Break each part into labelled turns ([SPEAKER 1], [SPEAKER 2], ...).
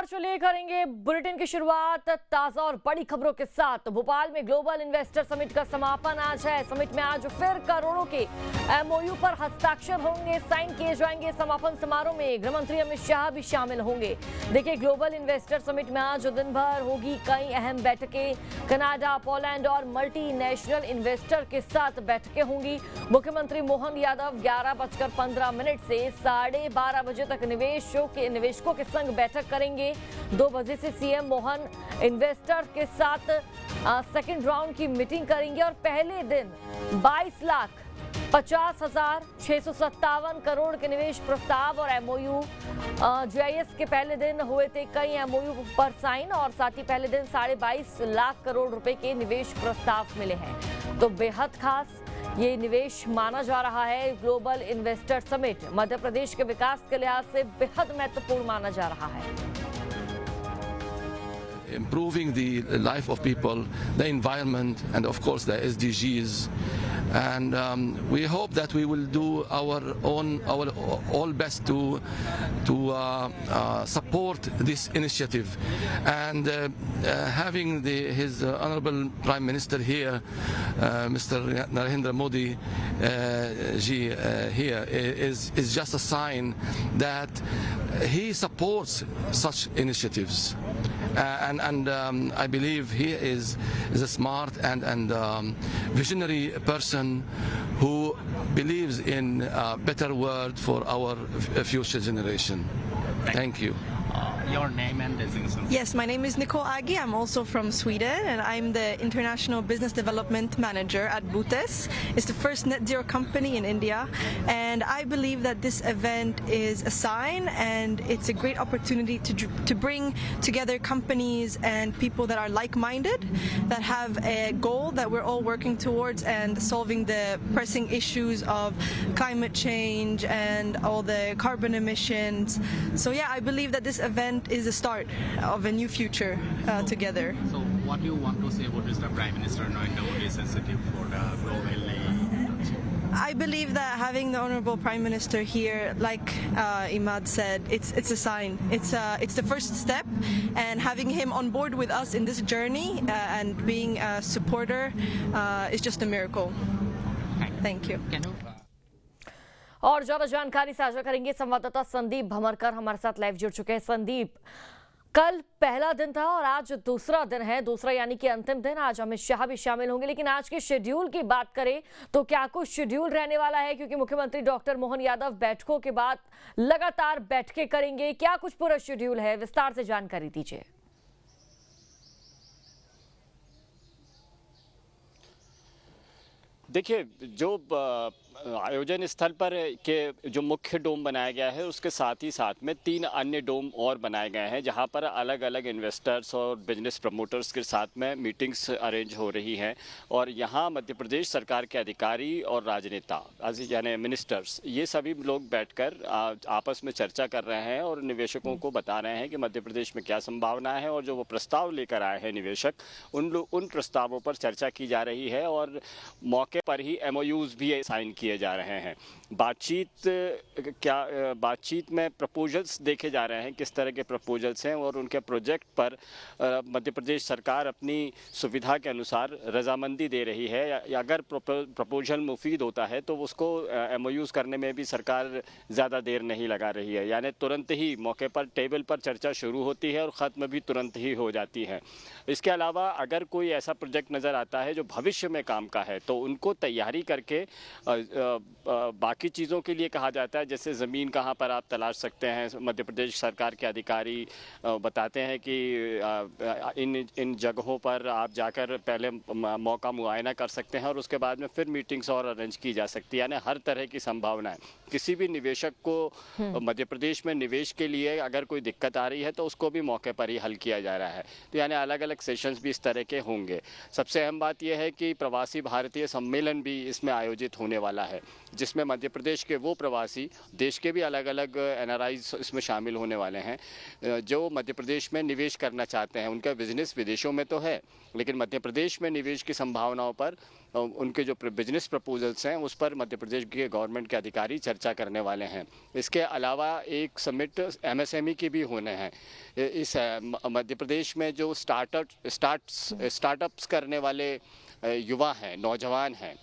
[SPEAKER 1] और चलिए करेंगे बुलेटिन की शुरुआत ताजा और बड़ी खबरों के साथ। भोपाल में ग्लोबल इन्वेस्टर समिट का समापन आज है। समिट में आज फिर करोड़ों के एमओयू पर हस्ताक्षर होंगे, साइन किए जाएंगे। समापन समारोह में गृह मंत्री अमित शाह भी शामिल होंगे। देखिए, ग्लोबल इन्वेस्टर समिट में आज दिन भर होगी कई अहम बैठकें। कनाडा, पोलैंड और मल्टीनेशनल इन्वेस्टर के साथ बैठकें होंगी। मुख्यमंत्री मोहन यादव 11:15 से 12:30 बजे तक निवेशकों के संग बैठक करेंगे। 2 बजे से सीएम मोहन इन्वेस्टर के साथ सेकंड राउंड की मीटिंग करेंगे और पहले दिन 22,50,657 करोड़ के निवेश प्रस्ताव और एमओयू जीआईएस के पहले दिन हुए थे कई एमओयू पर साइन और साथ ही पहले दिन 22.5 लाख करोड़ रुपए के निवेश प्रस्ताव मिले हैं। तो बेहद खास ये निवेश माना जा रहा है। Global investor summit Madhya Pradesh के विकास के लिहाज से बेहद महत्वपूर्ण माना जा रहा है।
[SPEAKER 2] Improving the life of people, the environment, and of course the SDGs. And we hope that we will do our all best to support this initiative. And having his Honorable Prime Minister here, Mr. Narendra Modi ji here is just a sign that he supports such initiatives. And I believe he is a smart and visionary person who believes in a better world for our future generation. Thank you.
[SPEAKER 3] Your name and designation?
[SPEAKER 4] Yes, my name is Nicole Aggi. I'm also from Sweden, and I'm the International Business Development Manager at Butes. It's the first net zero company in India, and I believe that this event is a sign, and it's a great opportunity to bring together companies and people that are like-minded, that have a goal that we're all working towards, and solving the pressing issues of climate change and all the carbon emissions. So yeah, I believe that this event is the start of a new future together.
[SPEAKER 3] So what do you want to say about this, the Prime Minister Narendra Modi sensitive for the global?
[SPEAKER 4] I believe that having the Honorable Prime Minister here, like Imad said, it's a sign. It's the first step, and having him on board with us in this journey and being a supporter is just a miracle. Thank you.
[SPEAKER 1] और ज्यादा जानकारी साझा करेंगे संवाददाता संदीप भमरकर हमारे साथ live जुड़ चुके हैं। संदीप, कल पहला दिन था और आज दूसरा दिन है, दूसरा यानी कि अंतिम दिन। आज अमित शाह भी शामिल होंगे, लेकिन आज के शेड्यूल की बात करें तो क्या कुछ शेड्यूल रहने वाला है? क्योंकि मुख्यमंत्री डॉक्टर मोहन यादव बैठकों के बाद लगातार बैठकें करेंगे। क्या कुछ पूरा शेड्यूल है, विस्तार से जानकारी दीजिए।
[SPEAKER 5] देखिए, जो आयोजन स्थल पर के जो मुख्य डोम बनाया गया है उसके साथ ही साथ में 3 अन्य डोम और बनाए गए हैं, जहां पर अलग अलग इन्वेस्टर्स और बिजनेस प्रमोटर्स के साथ में मीटिंग्स अरेंज हो रही हैं। और यहां मध्य प्रदेश सरकार के अधिकारी और राजनेता यानी मिनिस्टर्स, ये सभी लोग बैठकर आपस में चर्चा कर रहे हैं और निवेशकों को बता रहे हैं कि मध्य प्रदेश में क्या संभावना है, और जो वो प्रस्ताव लेकर आए हैं निवेशक, उन प्रस्तावों पर चर्चा की जा रही है और मौके पर ही एमओयूज भी साइन किए जा रहे हैं। बातचीत में प्रपोजल्स देखे जा रहे हैं, किस तरह के प्रपोजल्स हैं, और उनके प्रोजेक्ट पर मध्य प्रदेश सरकार अपनी सुविधा के अनुसार रजामंदी दे रही है। या अगर प्रपोजल मुफीद होता है तो उसको एमओयूज करने में भी सरकार ज़्यादा देर नहीं लगा रही है, यानी तुरंत ही मौके पर टेबल पर चर्चा शुरू होती है और ख़त्म भी तुरंत ही हो जाती है। इसके अलावा अगर कोई ऐसा प्रोजेक्ट नज़र आता है जो भविष्य में काम का है तो उनको तैयारी करके बाकी चीज़ों के लिए कहा जाता है। जैसे ज़मीन कहाँ पर आप तलाश सकते हैं, मध्य प्रदेश सरकार के अधिकारी बताते हैं कि इन जगहों पर आप जाकर पहले मौका मुआयना कर सकते हैं और उसके बाद में फिर मीटिंग्स और अरेंज की जा सकती है। यानी हर तरह की संभावनाएं, किसी भी निवेशक को मध्य प्रदेश में निवेश के लिए अगर कोई दिक्कत आ रही है तो उसको भी मौके पर ही हल किया जा रहा है। तो यानी अलग अलग सेशंस भी इस तरह के होंगे। सबसे अहम बात यह है कि प्रवासी भारतीय सम्मेलन भी इसमें आयोजित होने वाला है, जिसमें मध्य प्रदेश के वो प्रवासी, देश के भी अलग अलग NRIs इसमें शामिल होने वाले हैं जो मध्य प्रदेश में निवेश करना चाहते हैं। उनका बिजनेस विदेशों में तो है, लेकिन मध्य प्रदेश में निवेश की संभावनाओं पर उनके जो बिजनेस प्रपोजल्स हैं उस पर मध्य प्रदेश के गवर्नमेंट के अधिकारी चर्चा करने वाले हैं। इसके अलावा एक समिट MSME की भी होने हैं। इस मध्य प्रदेश में जो स्टार्टअप्स करने वाले युवा हैं, नौजवान हैं,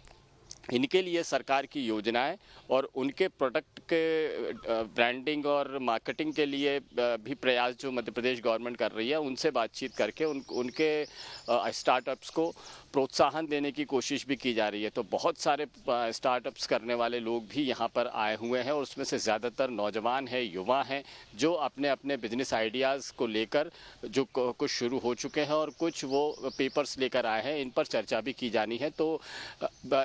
[SPEAKER 5] इनके लिए सरकार की योजनाएं और उनके प्रोडक्ट के ब्रांडिंग और मार्केटिंग के लिए भी प्रयास जो मध्य प्रदेश गवर्नमेंट कर रही है, उनसे बातचीत करके उनके स्टार्टअप्स को प्रोत्साहन देने की कोशिश भी की जा रही है। तो बहुत सारे स्टार्टअप्स करने वाले लोग भी यहाँ पर आए हुए हैं और उसमें से ज़्यादातर नौजवान हैं, युवा हैं, जो अपने अपने बिजनेस आइडियाज़ को लेकर जो कुछ शुरू हो चुके हैं और कुछ वो पेपर्स लेकर आए हैं। इन पर चर्चा भी की जानी है। तो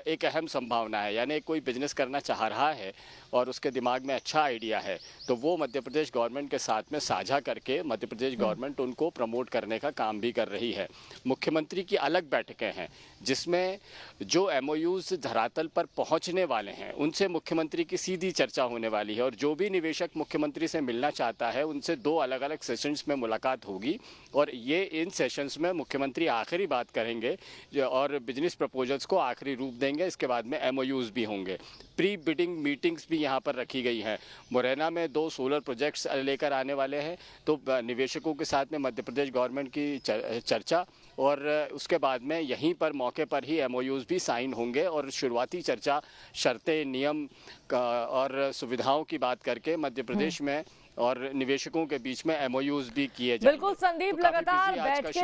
[SPEAKER 5] एक अहम संभावना है, यानी कोई बिजनेस करना चाह रहा है और उसके दिमाग में अच्छा आइडिया है तो वो मध्य प्रदेश गवर्नमेंट के साथ में साझा करके मध्य प्रदेश गवर्नमेंट उनको प्रमोट करने का काम भी कर रही है। मुख्यमंत्री की अलग बैठकें हैं जिसमें जो MOUs धरातल पर पहुंचने वाले हैं उनसे मुख्यमंत्री की सीधी चर्चा होने वाली है और जो भी निवेशक मुख्यमंत्री से मिलना चाहता है उनसे 2 अलग अलग सेशंस में मुलाकात होगी और ये इन सेशंस में मुख्यमंत्री आखिरी बात करेंगे और बिजनेस प्रपोजल्स को आखिरी रूप देंगे। इसके बाद में MOUs भी होंगे। प्री बिडिंग मीटिंग्स भी यहाँ पर रखी गई हैं। मुरैना में 2 सोलर प्रोजेक्ट्स लेकर आने वाले हैं, तो निवेशकों के साथ में मध्य प्रदेश गवर्नमेंट की चर्चा और उसके बाद में यहीं पर मौके पर ही MOUs भी साइन होंगे और शुरुआती चर्चा शर्तें, नियम और सुविधाओं की बात करके मध्य प्रदेश में और निवेशकों के बीच में MOUs भी किए जाएंगे।
[SPEAKER 1] बिल्कुल संदीप,
[SPEAKER 5] तो
[SPEAKER 1] लगातार बैठ के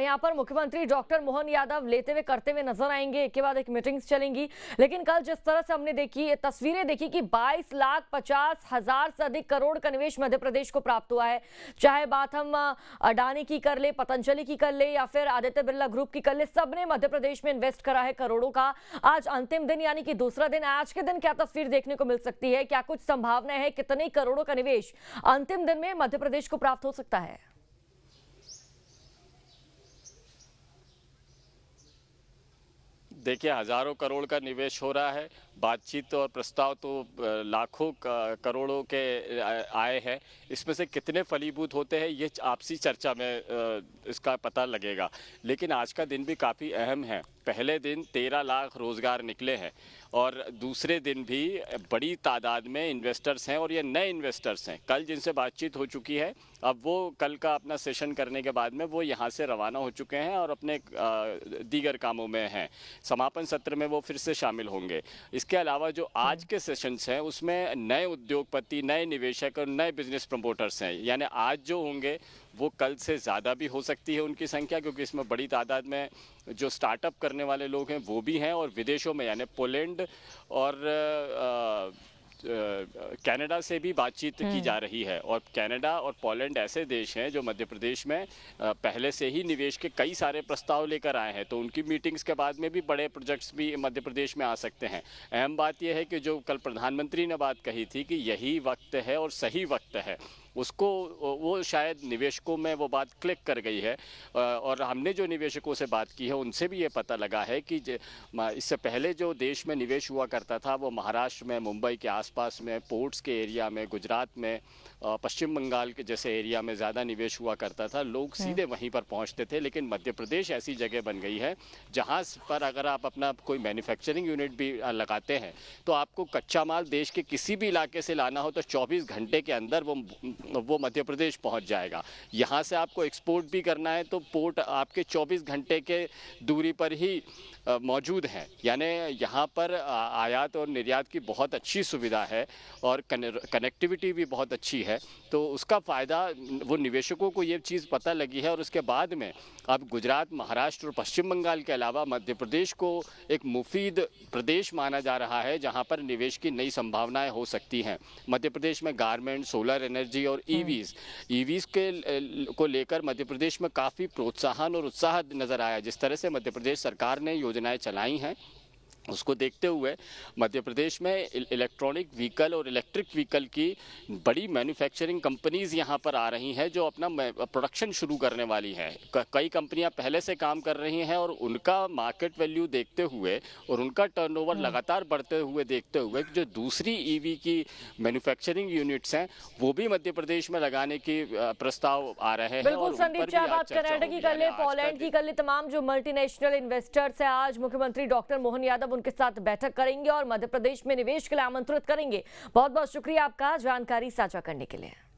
[SPEAKER 1] यहाँ पर मुख्यमंत्री डॉक्टर मोहन यादव लेते हुए करते हुए नजर आएंगे। एक के बाद एक मीटिंग्स चलेंगी, लेकिन कल जिस तरह से हमने देखी तस्वीरें देखी कि 22,50,000 से अधिक करोड़ का निवेश मध्य प्रदेश को प्राप्त हुआ है। चाहे बात हम अडानी की कर ले, पतंजलि की कर ले या फिर आदित्य बिरला ग्रुप की कर ले, सबने मध्य प्रदेश में इन्वेस्ट करा है करोड़ों का। आज अंतिम दिन यानी कि दूसरा दिन, आज के दिन क्या तस्वीर देखने को मिल सकती है? क्या कुछ संभावना है कितने करोड़ों का निवेश अंतिम दिन में मध्य प्रदेश को प्राप्त हो सकता है?
[SPEAKER 5] देखिए, हजारों करोड़ का निवेश हो रहा है। बातचीत और प्रस्ताव तो लाखों करोड़ों के आए हैं। इसमें से कितने फलीभूत होते हैं ये आपसी चर्चा में इसका पता लगेगा। लेकिन आज का दिन भी काफ़ी अहम है। पहले दिन 13 लाख रोजगार निकले हैं और दूसरे दिन भी बड़ी तादाद में इन्वेस्टर्स हैं और ये नए इन्वेस्टर्स हैं। कल जिनसे बातचीत हो चुकी है, अब वो कल का अपना सेशन करने के बाद में वो यहाँ से रवाना हो चुके हैं और अपने दीगर कामों में हैं। समापन सत्र में वो फिर से शामिल होंगे। इसके अलावा जो आज के सेशंस हैं उसमें नए उद्योगपति, नए निवेशक और नए बिजनेस प्रमोटर्स हैं। यानी आज जो होंगे वो कल से ज़्यादा भी हो सकती है उनकी संख्या, क्योंकि इसमें बड़ी तादाद में जो स्टार्टअप करने वाले लोग हैं वो भी हैं और विदेशों में यानी पोलैंड और कनाडा से भी बातचीत की जा रही है। और कनाडा और पोलैंड ऐसे देश हैं जो मध्य प्रदेश में पहले से ही निवेश के कई सारे प्रस्ताव लेकर आए हैं, तो उनकी मीटिंग्स के बाद में भी बड़े प्रोजेक्ट्स भी मध्य प्रदेश में आ सकते हैं। अहम बात यह है कि जो कल प्रधानमंत्री ने बात कही थी कि यही वक्त है और सही वक्त है, उसको वो शायद निवेशकों में वो बात क्लिक कर गई है। और हमने जो निवेशकों से बात की है उनसे भी ये पता लगा है कि इससे पहले जो देश में निवेश हुआ करता था वो महाराष्ट्र में, मुंबई के आसपास में, पोर्ट्स के एरिया में, गुजरात में, पश्चिम बंगाल के जैसे एरिया में ज़्यादा निवेश हुआ करता था। लोग सीधे वहीं पर पहुंचते थे। लेकिन मध्य प्रदेश ऐसी जगह बन गई है जहां पर अगर आप अपना कोई मैन्युफैक्चरिंग यूनिट भी लगाते हैं तो आपको कच्चा माल देश के किसी भी इलाके से लाना हो तो 24 घंटे के अंदर वो मध्य प्रदेश पहुंच जाएगा। यहाँ से आपको एक्सपोर्ट भी करना है तो पोर्ट आपके 24 घंटे के दूरी पर ही मौजूद हैं। यानी यहाँ पर आयात और निर्यात की बहुत अच्छी सुविधा है और कनेक्टिविटी भी बहुत अच्छी है। तो उसका फ़ायदा वो निवेशकों को ये चीज़ पता लगी है। और उसके बाद में अब गुजरात, महाराष्ट्र और पश्चिम बंगाल के अलावा मध्य प्रदेश को एक मुफीद प्रदेश माना जा रहा है जहाँ पर निवेश की नई संभावनाएं हो सकती हैं। मध्य प्रदेश में गारमेंट, सोलर एनर्जी और ईवीज़ को लेकर मध्य प्रदेश में काफ़ी प्रोत्साहन और उत्साह नज़र आया। जिस तरह से मध्य प्रदेश सरकार ने योजनाएं चलाई हैं उसको देखते हुए मध्य प्रदेश में इलेक्ट्रॉनिक व्हीकल और इलेक्ट्रिक व्हीकल की बड़ी मैन्युफैक्चरिंग कंपनीज यहाँ पर आ रही हैं जो अपना प्रोडक्शन शुरू करने वाली हैं। कई कंपनियां पहले से काम कर रही हैं और उनका मार्केट वैल्यू देखते हुए और उनका टर्नओवर लगातार बढ़ते हुए देखते हुए जो दूसरी ईवी की मैन्युफैक्चरिंग यूनिट्स हैं वो भी मध्य प्रदेश में लगाने की प्रस्ताव आ रहे हैं।
[SPEAKER 1] बिल्कुल संदीप, चाहे बात कनाडा की कर ले, पोलैंड की कर ले, तमाम जो मल्टीनेशनल इन्वेस्टर्स हैं, आज मुख्यमंत्री डॉक्टर मोहन यादव उनके साथ बैठक करेंगे और मध्य प्रदेश में निवेश के लिए आमंत्रित करेंगे। बहुत बहुत शुक्रिया आपका जानकारी साझा करने के लिए।